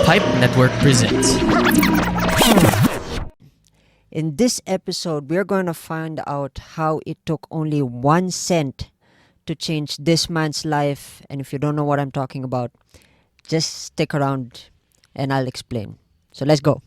Pipe Network presents. In this episode, we're going to find out how it took only 1 cent to change this man's life. And if you don't know what I'm talking about, just stick around and I'll explain. So let's go.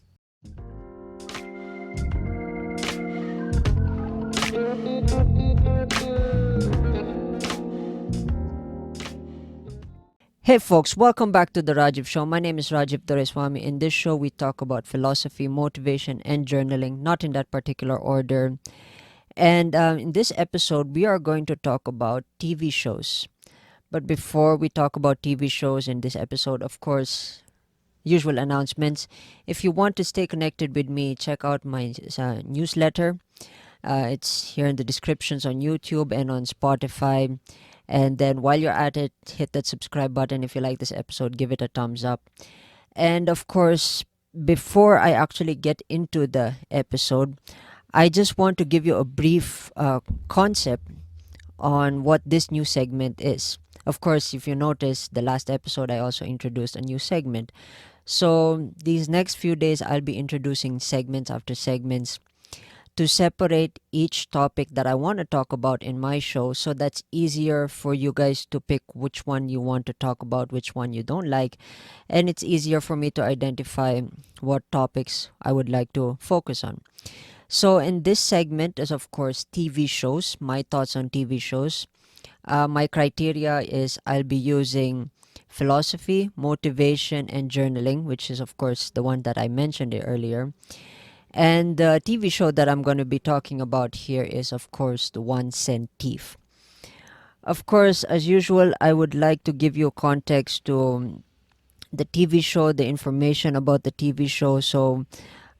Hey folks, welcome back to the Rajiv Show. My name is Rajiv Doreswamy. In this show, we talk about philosophy, motivation, and journaling, not in that particular order. And in this episode, we are going to talk about TV shows. But before we talk about TV shows in this episode, of course, usual announcements. If you want to stay connected with me, check out my newsletter. It's here in the descriptions on YouTube and on Spotify. And then while you're at it, hit that subscribe button. If you like this episode, give it a thumbs up. And of course, before I actually get into the episode, I just want to give you a brief concept on what this new segment is. Of course, if you notice, the last episode I also introduced a new segment. So these next few days, I'll be introducing segments after segments to separate each topic that I want to talk about in my show, so that's easier for you guys to pick which one you want to talk about, which one you don't like, and it's easier for me to identify what topics I would like to focus on. So in this segment is of course TV shows, my thoughts on TV shows. My criteria is I'll be using philosophy, motivation, and journaling, which is of course the one that I mentioned earlier. And the TV show that I'm going to be talking about here is, of course, The 1 Cent Thief. Of course, as usual, I would like to give you context to the TV show, the information about the TV show. So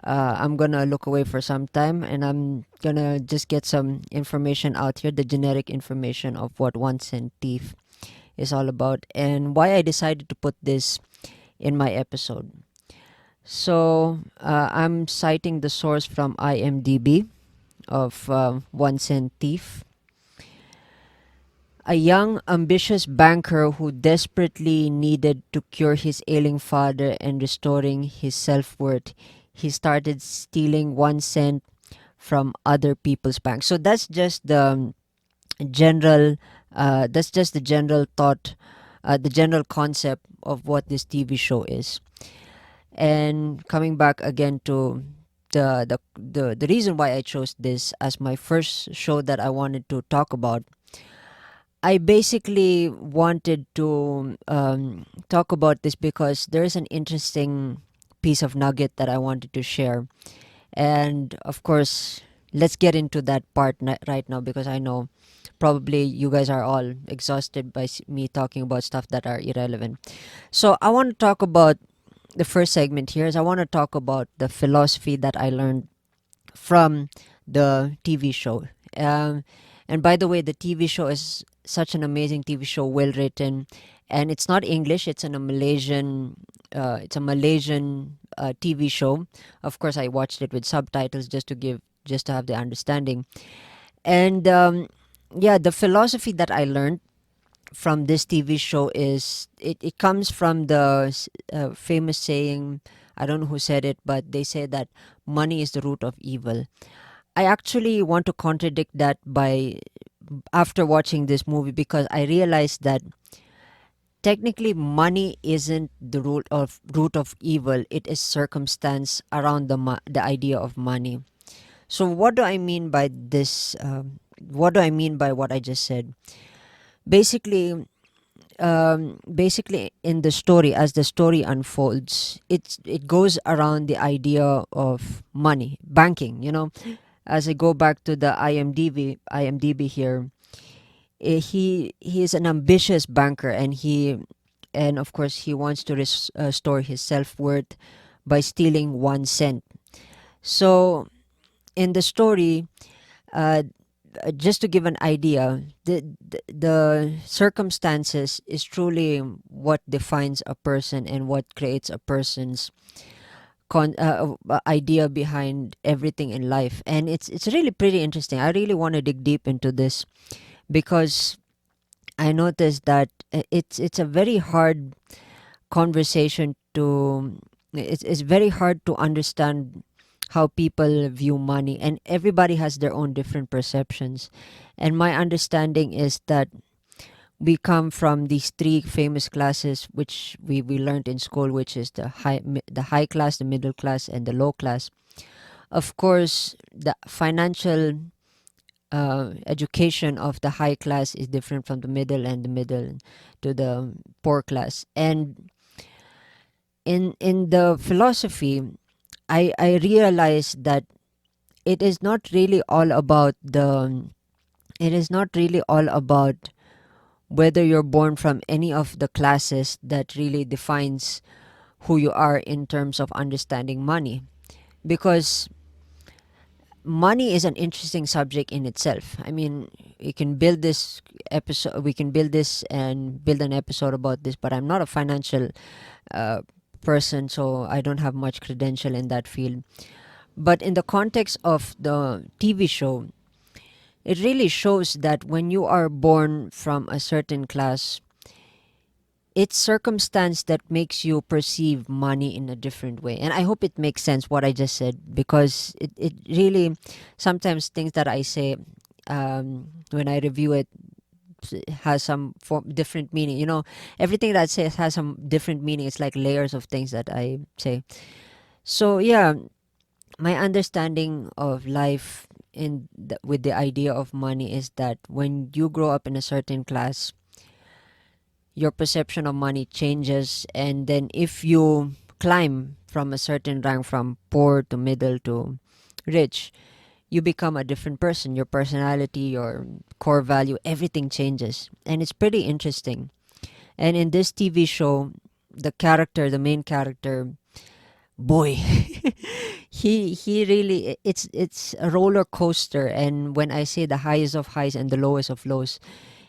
I'm going to look away for some time and I'm going to just get some information out here, the generic information of what 1 Cent Thief is all about and why I decided to put this in my episode. So I'm citing the source from IMDb of 1 Cent Thief. A young, ambitious banker who desperately needed to cure his ailing father and restoring his self-worth, he started stealing 1 cent from other people's banks. So that's just the general. That's just the general thought, the general concept of what this TV show is. And coming back again to the reason why I chose this as my first show that I wanted to talk about, I basically wanted to talk about this because there is an interesting piece of nugget that I wanted to share. And of course, let's get into that part right now because I know probably you guys are all exhausted by me talking about stuff that are irrelevant. So I want to talk about the first segment here is I want to talk about the philosophy that I learned from the TV show. And by the way, the TV show is such an amazing TV show, well written, and it's not English. It's in a Malaysian. It's a Malaysian TV show. Of course, I watched it with subtitles just to have the understanding. And yeah, the philosophy that I learned from this TV show is it comes from the famous saying, I don't know who said it, but they say that money is the root of evil. I actually want to contradict that by after watching this movie because I realized that technically money isn't the root of evil. It is circumstance around the idea of money. So what do I mean by this? What do I mean by what I just said? Basically, in the story, as the story unfolds, it goes around the idea of money, banking. As I go back to the IMDb here, he is an ambitious banker, and of course he wants to restore his self worth by stealing 1 cent. So in the story, just to give an idea, the circumstances is truly what defines a person and what creates a person's idea behind everything in life. And it's really pretty interesting. I really want to dig deep into this because I noticed that it's a very hard conversation to it's very hard to understand how people view money, and everybody has their own different perceptions. And my understanding is that we come from these three famous classes which we learned in school, which is the high class, the middle class, and the low class. Of course, the financial education of the high class is different from the middle, and the middle to the poor class. And in the philosophy, I realized that it is not really all about the it is not really all about whether you're born from any of the classes that really defines who you are in terms of understanding money, because money is an interesting subject in itself. I mean, we can build this and build an episode about this, but I'm not a financial uh, person, so I don't have much credential in that field. But in the context of the TV show, it really shows that when you are born from a certain class, it's circumstance that makes you perceive money in a different way. And I hope it makes sense what I just said, because it really, sometimes things that I say, when I review it, has some different meaning. Everything that I say has some different meaning. It's like layers of things that I say. So yeah, my understanding of life with the idea of money is that when you grow up in a certain class, your perception of money changes, and then if you climb from a certain rank, from poor to middle to rich, you become a different person. Your personality, your core value, everything changes, and it's pretty interesting. And in this TV show, the main character, boy, he really, it's a roller coaster. And when I say the highest of highs and the lowest of lows,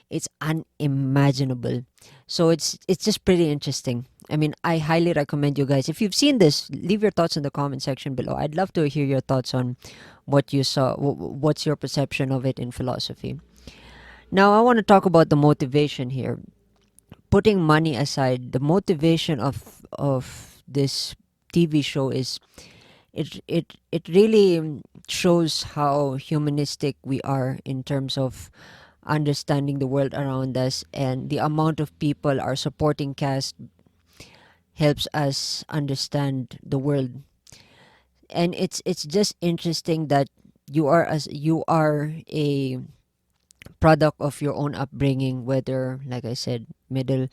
it's unimaginable. So it's just pretty interesting. I mean, I highly recommend you guys, if you've seen this, leave your thoughts in the comment section below. I'd love to hear your thoughts on what you saw. What's your perception of it in philosophy? Now I want to talk about the motivation here. Putting money aside, the motivation of this TV show is, it really shows how humanistic we are in terms of understanding the world around us, and the amount of people our supporting cast helps us understand the world. And it's just interesting that you are a product of your own upbringing, whether, like I said, middle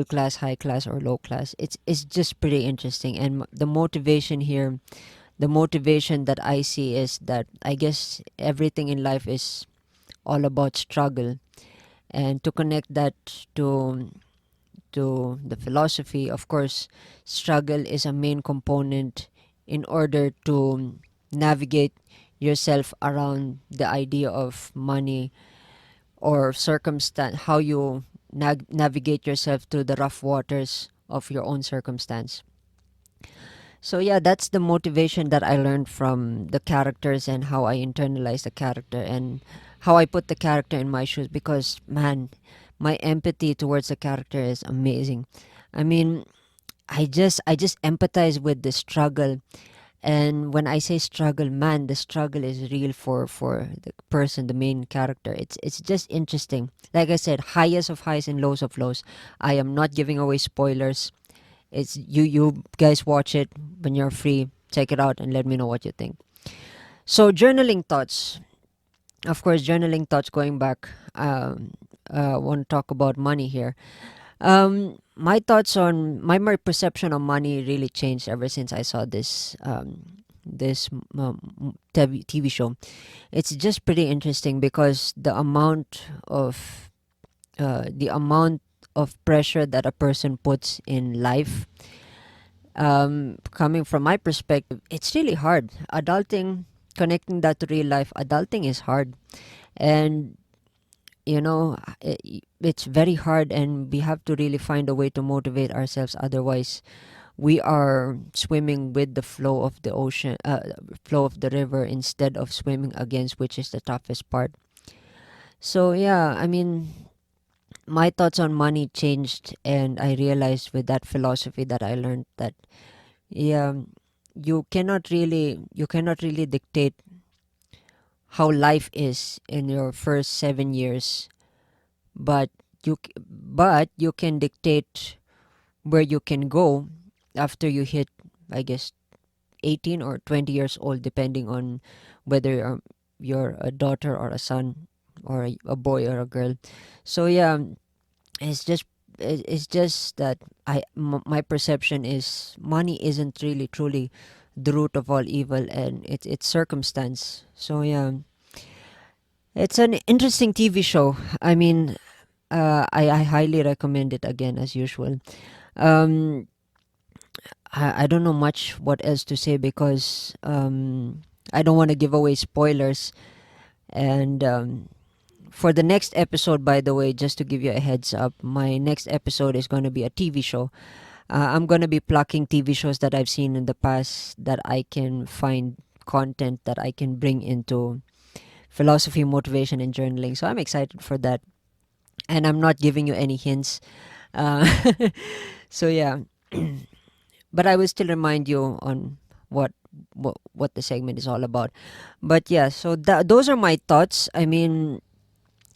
class, high class, or low class. It's just pretty interesting. And the motivation here, the motivation that I see is that I guess everything in life is all about struggle. And to connect that to the philosophy, of course, struggle is a main component in order to navigate yourself around the idea of money, or circumstance, how you navigate yourself through the rough waters of your own circumstance. So yeah, that's the motivation that I learned from the characters, and how I internalize the character, and how I put the character in my shoes, because man, my empathy towards the character is amazing. I mean, I just empathize with the struggle. And when I say struggle, man, the struggle is real for the person, the main character. It's just interesting. Like I said, highest of highs and lows of lows. I am not giving away spoilers. It's you guys watch it when you're free. Check it out and let me know what you think. So journaling thoughts. Of course, journaling thoughts. Going back, want to talk about money here. My thoughts on my perception of money really changed ever since I saw this TV show. It's just pretty interesting, because the amount of pressure that a person puts in life, coming from my perspective, it's really hard. Adulting, connecting that to real life, adulting is hard. And it's very hard, and we have to really find a way to motivate ourselves. Otherwise, we are swimming with the flow of the ocean, flow of the river, instead of swimming against, which is the toughest part. So yeah, I mean, my thoughts on money changed, and I realized with that philosophy that I learned that, yeah, you cannot really dictate how life is in your first 7 years, but you can dictate where you can go after you hit, I guess, 18 or 20 years old, depending on whether you're a daughter or a son, or a boy or a girl. So yeah, it's just it's just that my perception is money isn't really truly the root of all evil, and it's circumstance. So yeah, it's an interesting TV show. I mean, I highly recommend it again, as usual. um I don't know much what else to say, because I don't want to give away spoilers. And for the next episode, by the way, just to give you a heads up, my next episode is going to be a TV show. I'm going to be plucking TV shows that I've seen in the past, that I can find content that I can bring into philosophy, motivation, and journaling. So I'm excited for that. And I'm not giving you any hints. Uh, so yeah, but I will still remind you on what what the segment is all about. But yeah, so those are my thoughts. I mean,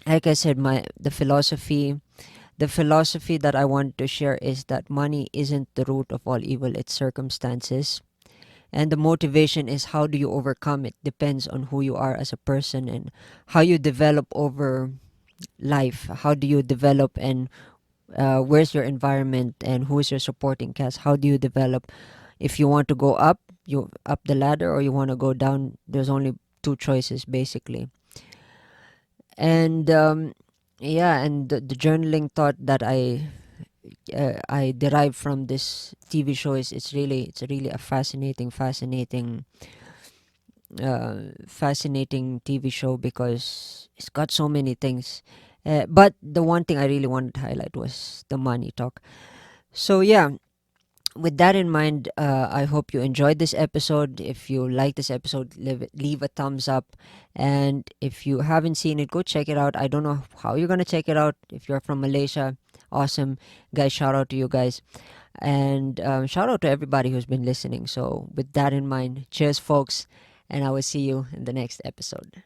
like I said, the philosophy that I want to share is that money isn't the root of all evil, it's circumstances. And the motivation is, how do you overcome it, depends on who you are as a person, and how you develop over life. How do you develop, and where's your environment, and who's your supporting cast? How do you develop? If you want to go up, you up the ladder, or you want to go down, there's only two choices basically. And yeah, and the journaling thought that I derive from this TV show is, it's really a fascinating TV show, because it's got so many things. But the one thing I really wanted to highlight was the money talk. So yeah, with that in mind, I hope you enjoyed this episode. If you like this episode, leave a thumbs up. And if you haven't seen it, go check it out. I don't know how you're going to check it out. If you're from Malaysia, awesome. Guys, shout out to you guys. And shout out to everybody who's been listening. So, with that in mind, cheers, folks. And I will see you in the next episode.